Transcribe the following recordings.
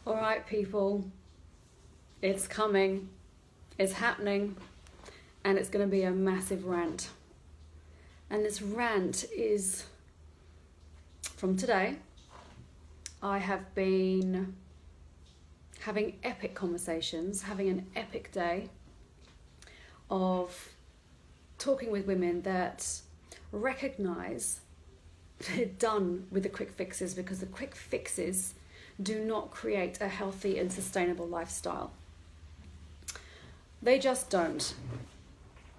All right, people, it's coming, it's happening, and it's going to be a massive rant. And this rant is from today. I have been having epic conversations, having an epic day of talking with women that recognize they're done with the quick fixes, because the quick fixes do not create a healthy and sustainable lifestyle. They just don't.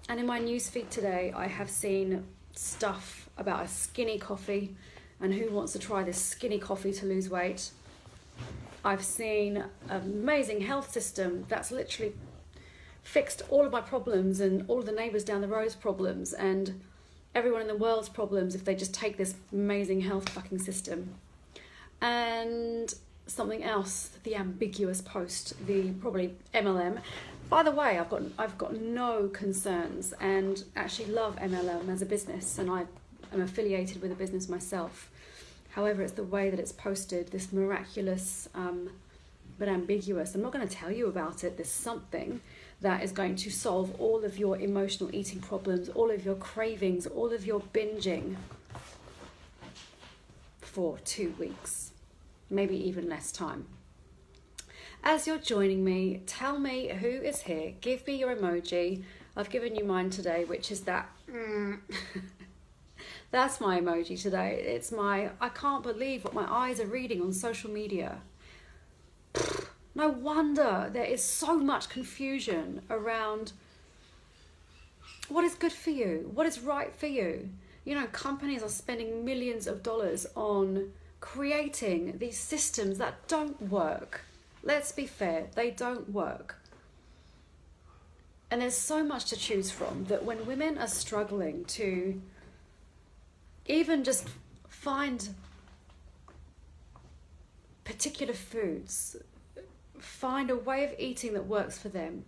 And in my newsfeed today, I have seen stuff about a skinny coffee and who wants to try this skinny coffee to lose weight. I've seen an amazing health system that's literally fixed all of my problems and all of the neighbours down the road's problems and everyone in the world's problems if they just take this amazing health fucking system. And something else, the ambiguous post, the probably MLM. By the way, I've got no concerns and actually love MLM as a business, and I am affiliated with a business myself. However, it's the way that it's posted, this miraculous but ambiguous. I'm not going to tell you about it. There's something that is going to solve all of your emotional eating problems, all of your cravings, all of your binging for 2 weeks, maybe even less time. As you're joining me, tell me who is here. Give me your emoji. I've given you mine today, which is that. That's my emoji today. It's my, I can't believe what my eyes are reading on social media. No wonder there is so much confusion around what is good for you, what is right for you. You know, companies are spending millions of dollars on creating these systems that don't work. Let's be fair, they don't work. And there's so much to choose from that when women are struggling to even just find particular foods, find a way of eating that works for them,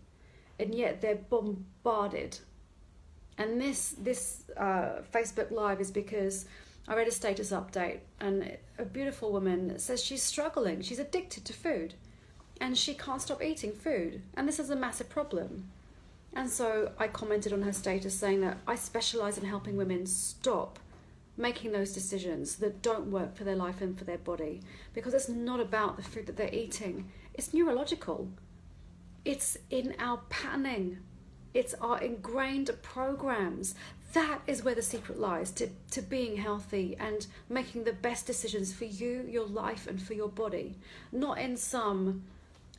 and yet they're bombarded. And this Facebook Live is because I read a status update and a beautiful woman says she's struggling, she's addicted to food and she can't stop eating food, and this is a massive problem. And so I commented on her status saying that I specialize in helping women stop making those decisions that don't work for their life and for their body, because it's not about the food that they're eating. It's neurological. It's in our patterning. It's our ingrained programs. That is where the secret lies to being healthy and making the best decisions for you, your life, and for your body. Not in some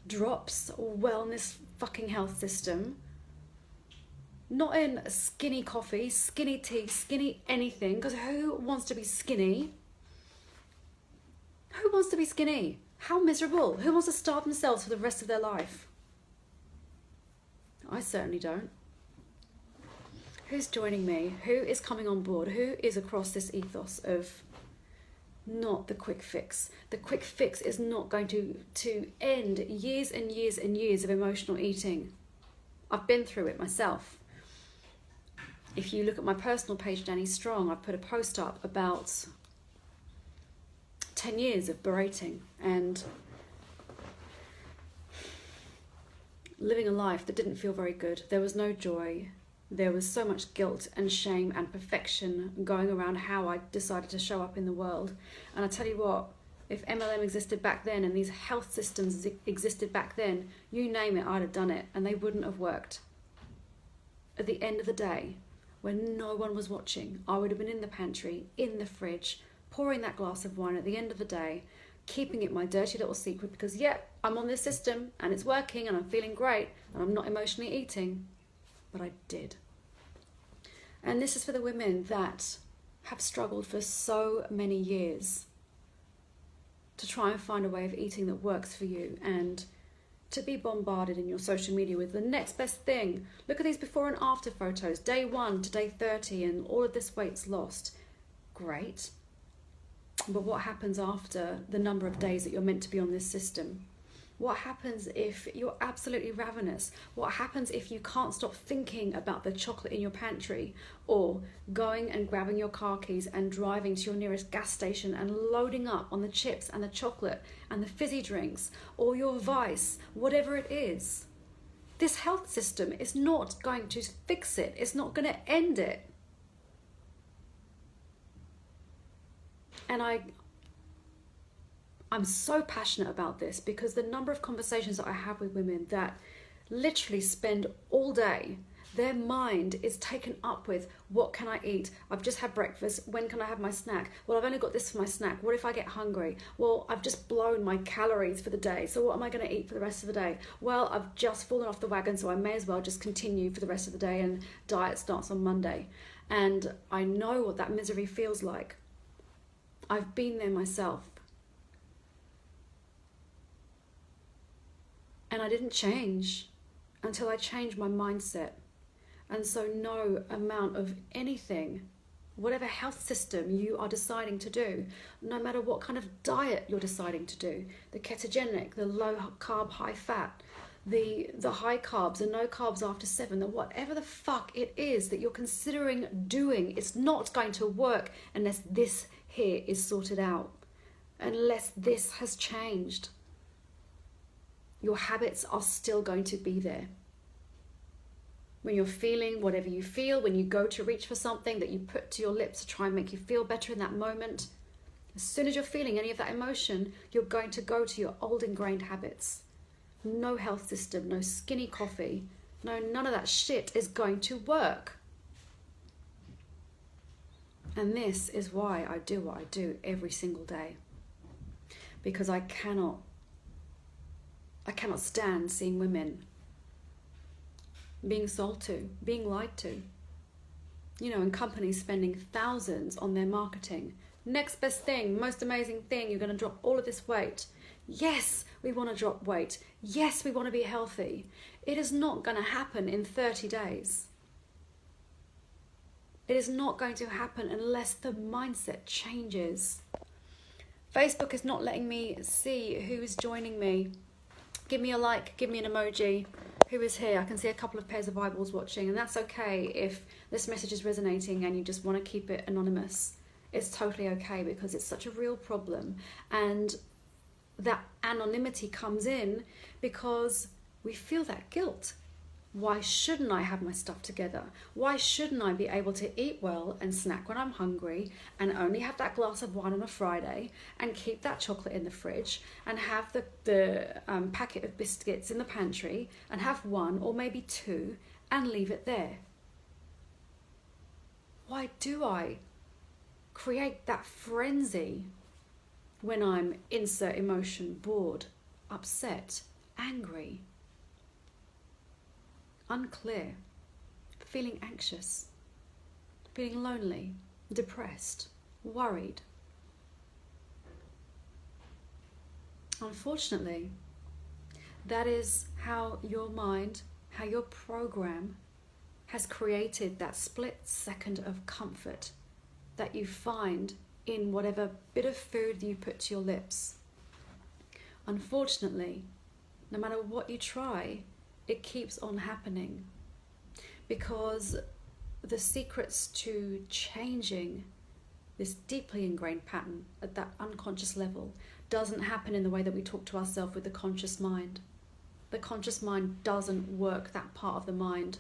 drops or wellness fucking health system. Not in skinny coffee, skinny tea, skinny anything, because who wants to be skinny? Who wants to be skinny? How miserable. Who wants to starve themselves for the rest of their life? I certainly don't. Who's joining me? Who is coming on board? Who is across this ethos of not the quick fix? The quick fix is not going to end years and years and years of emotional eating. I've been through it myself. If you look at my personal page, Danny Strong, I've put a post up about 10 years of berating and living a life that didn't feel very good. There was no joy. There was so much guilt and shame and perfection going around how I decided to show up in the world. And I tell you what, if MLM existed back then and these health systems existed back then, you name it, I'd have done it, and they wouldn't have worked. At the end of the day, when no one was watching, I would have been in the pantry, in the fridge, pouring that glass of wine at the end of the day, keeping it my dirty little secret because, yep, I'm on this system and it's working and I'm feeling great and I'm not emotionally eating. But I did. And this is for the women that have struggled for so many years to try and find a way of eating that works for you, and to be bombarded in your social media with the next best thing. Look at these before and after photos, day 1 to day 30, and all of this weight's lost. Great. But what happens after the number of days that you're meant to be on this system? What happens if you're absolutely ravenous? What happens if you can't stop thinking about the chocolate in your pantry, or going and grabbing your car keys and driving to your nearest gas station and loading up on the chips and the chocolate and the fizzy drinks, or your vice, whatever it is? This health system is not going to fix it. It's not going to end it. And I'm so passionate about this because the number of conversations that I have with women that literally spend all day, their mind is taken up with, what can I eat? I've just had breakfast. When can I have my snack? Well, I've only got this for my snack. What if I get hungry? Well, I've just blown my calories for the day. So what am I going to eat for the rest of the day? Well, I've just fallen off the wagon, so I may as well just continue for the rest of the day, and diet starts on Monday. And I know what that misery feels like. I've been there myself. And I didn't change until I changed my mindset. And so no amount of anything, whatever health system you are deciding to do, no matter what kind of diet you're deciding to do, the ketogenic, the low carb, high fat, the high carbs and no carbs after 7, the whatever the fuck it is that you're considering doing, it's not going to work unless this here is sorted out, unless this has changed. Your habits are still going to be there. When you're feeling whatever you feel, when you go to reach for something that you put to your lips to try and make you feel better in that moment, as soon as you're feeling any of that emotion, you're going to go to your old ingrained habits. No health system, no skinny coffee, no, none of that shit is going to work. And this is why I do what I do every single day. Because I cannot stand seeing women being sold to, being lied to. You know, and companies spending thousands on their marketing. Next best thing, most amazing thing, you're going to drop all of this weight. Yes, we want to drop weight. Yes, we want to be healthy. It is not going to happen in 30 days. It is not going to happen unless the mindset changes. Facebook is not letting me see who is joining me. Give me a like, give me an emoji. Who is here? I can see a couple of pairs of eyeballs watching, and that's okay if this message is resonating and you just want to keep it anonymous. It's totally okay because it's such a real problem. And that anonymity comes in because we feel that guilt. Why shouldn't I have my stuff together? Why shouldn't I be able to eat well and snack when I'm hungry and only have that glass of wine on a Friday and keep that chocolate in the fridge and have the packet of biscuits in the pantry and have one or maybe two and leave it there? Why do I create that frenzy when I'm insert emotion, bored, upset, angry, unclear, feeling anxious, feeling lonely, depressed, worried? Unfortunately, that is how your mind, how your program has created that split second of comfort that you find in whatever bit of food you put to your lips. Unfortunately, no matter what you try, it keeps on happening, because the secrets to changing this deeply ingrained pattern at that unconscious level doesn't happen in the way that we talk to ourselves with the conscious mind. The conscious mind doesn't work that part of the mind,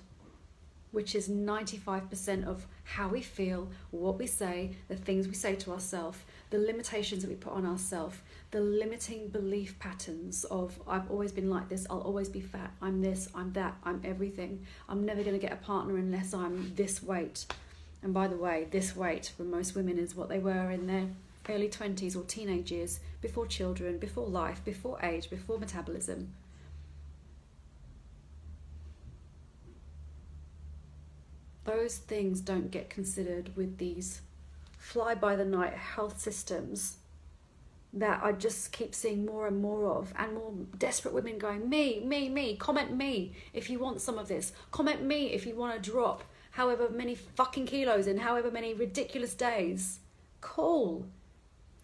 which is 95% of how we feel, what we say, the things we say to ourselves, the limitations that we put on ourselves, the limiting belief patterns of, I've always been like this, I'll always be fat, I'm this, I'm that, I'm everything, I'm never going to get a partner unless I'm this weight. And by the way, this weight for most women is what they were in their early 20s or teenage years, before children, before life, before age, before metabolism. Those things don't get considered with these fly-by-the-night health systems that I just keep seeing more and more of, and more desperate women going, me, comment me if you want some of this, comment me if you want to drop however many fucking kilos in however many ridiculous days. Cool.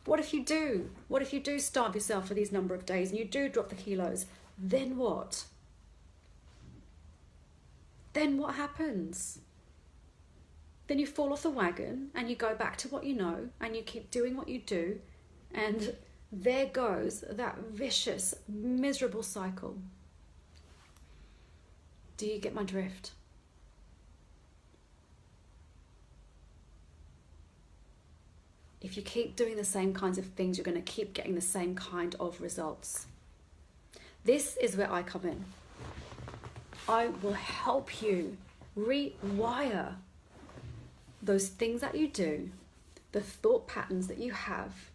What if you do? What if you do starve yourself for these number of days and you do drop the kilos? Then what? Then what happens? Then you fall off the wagon and you go back to what you know and you keep doing what you do, and there goes that vicious, miserable cycle. Do you get my drift? If you keep doing the same kinds of things, you're going to keep getting the same kind of results. This is where I come in. I will help you rewire those things that you do, the thought patterns that you have,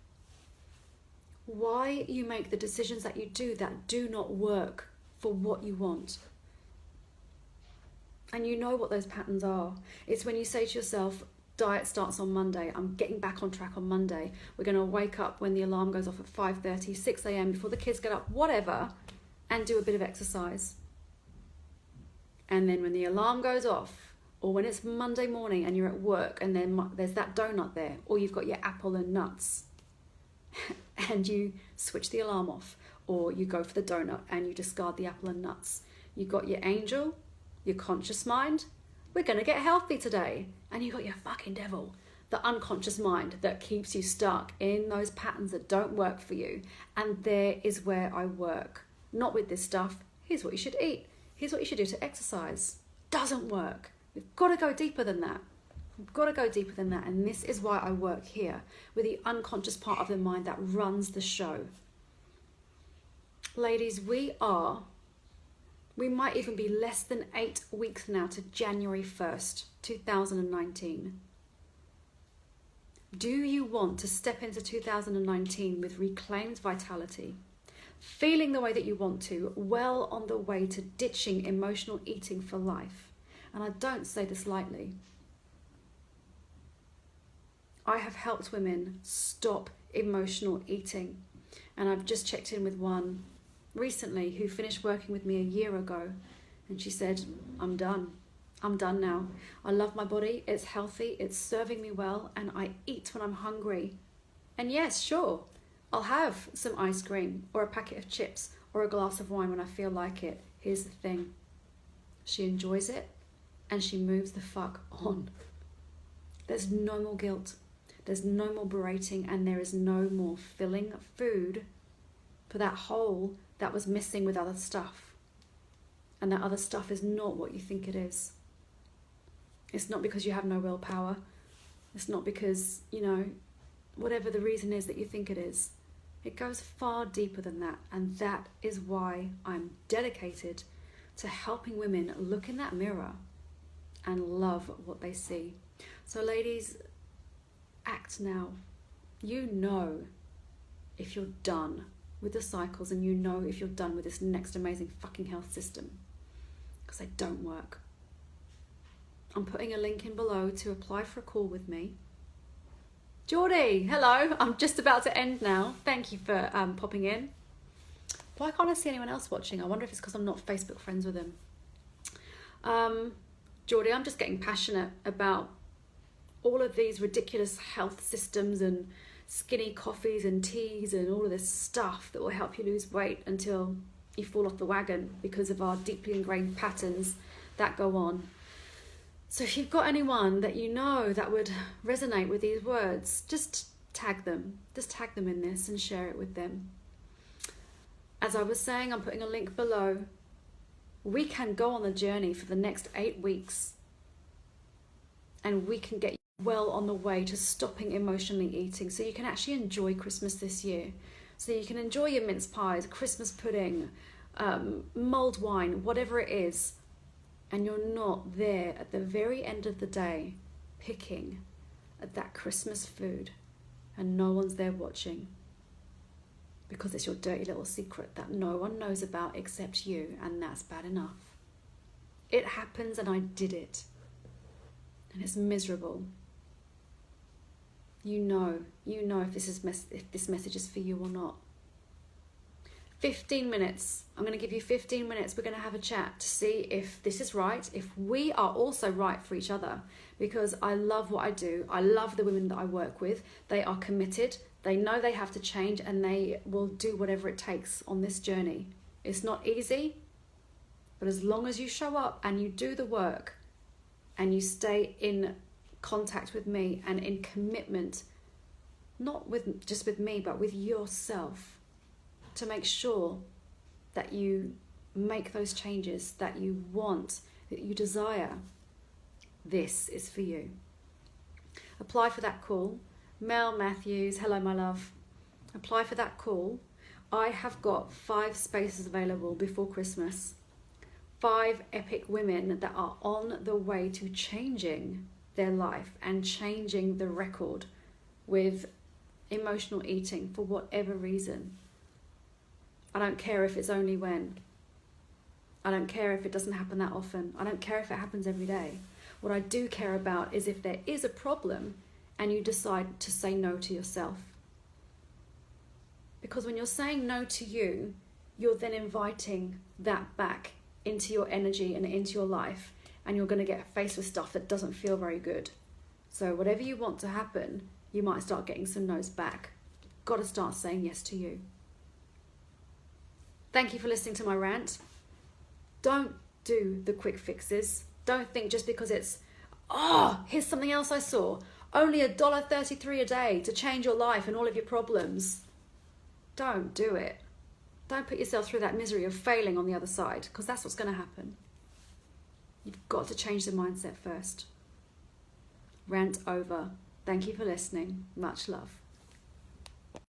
why you make the decisions that you do that do not work for what you want. And you know what those patterns are. It's when you say to yourself, diet starts on Monday, I'm getting back on track on Monday. We're going to wake up when the alarm goes off at 5:30, 6 a.m, before the kids get up, whatever, and do a bit of exercise. And then when the alarm goes off, or when it's Monday morning and you're at work and then there's that donut there, or you've got your apple and nuts, and you switch the alarm off, or you go for the donut and you discard the apple and nuts. You've got your angel, your conscious mind, we're going to get healthy today. And you've got your fucking devil, the unconscious mind that keeps you stuck in those patterns that don't work for you. And there is where I work. Not with this stuff. Here's what you should eat. Here's what you should do to exercise. Doesn't work. We've got to go deeper than that. We've got to go deeper than that. And this is why I work here with the unconscious part of the mind that runs the show. Ladies, we might even be less than 8 weeks now to January 1st, 2019. Do you want to step into 2019 with reclaimed vitality, feeling the way that you want to, well on the way to ditching emotional eating for life? And I don't say this lightly. I have helped women stop emotional eating, and I've just checked in with one recently who finished working with me a year ago, and she said, I'm done now. I love my body, it's healthy, it's serving me well, and I eat when I'm hungry. And yes, sure, I'll have some ice cream or a packet of chips or a glass of wine when I feel like it. Here's the thing, she enjoys it and she moves the fuck on. There's no more guilt, there's no more berating, and there is no more filling food for that hole that was missing with other stuff. And that other stuff is not what you think it is. It's not because you have no willpower. It's not because, whatever the reason is that you think it is. It goes far deeper than that. And that is why I'm dedicated to helping women look in that mirror and love what they see. So ladies, act now. You know if you're done with the cycles, and you know if you're done with this next amazing fucking health system, because they don't work. I'm putting a link in below to apply for a call with me. Geordie, hello. I'm just about to end now. Thank you for popping in. Why can't I see anyone else watching? I wonder if it's because I'm not Facebook friends with them. Geordie, I'm just getting passionate about all of these ridiculous health systems and skinny coffees and teas and all of this stuff that will help you lose weight until you fall off the wagon because of our deeply ingrained patterns that go on. So if you've got anyone that you know that would resonate with these words, just tag them. Just tag them in this and share it with them. As I was saying, I'm putting a link below. We can go on the journey for the next 8 weeks, and we can get well on the way to stopping emotionally eating, so you can actually enjoy Christmas this year. So you can enjoy your mince pies, Christmas pudding, mulled wine, whatever it is, and you're not there at the very end of the day picking at that Christmas food and no one's there watching, because it's your dirty little secret that no one knows about except you, and that's bad enough. It happens, and I did it, and it's miserable. You know if this message is for you or not. 15 minutes. I'm going to give you 15 minutes. We're going to have a chat to see if this is right, if we are also right for each other, because I love what I do. I love the women that I work with. They are committed. They know they have to change, and they will do whatever it takes on this journey. It's not easy, but as long as you show up and you do the work and you stay in contact with me and in commitment, not with just with me, but with yourself, to make sure that you make those changes that you want, that you desire, this is for you. Apply for that call. Mel Matthews, hello my love. Apply for that call. I have got 5 spaces available before Christmas. 5 epic women that are on the way to changing their life and changing the record with emotional eating for whatever reason. I don't care if it's only when. I don't care if it doesn't happen that often. I don't care if it happens every day. What I do care about is if there is a problem and you decide to say no to yourself. Because when you're saying no to you, you're then inviting that back into your energy and into your life, and you're going to get faced with stuff that doesn't feel very good. So whatever you want to happen, you might start getting some no's back. You've got to start saying yes to you. Thank you for listening to my rant. Don't do the quick fixes. Don't think just because it's, here's something else I saw. Only $1.33 a day to change your life and all of your problems. Don't do it. Don't put yourself through that misery of failing on the other side, because that's what's going to happen. You've got to change the mindset first. Rant over. Thank you for listening. Much love.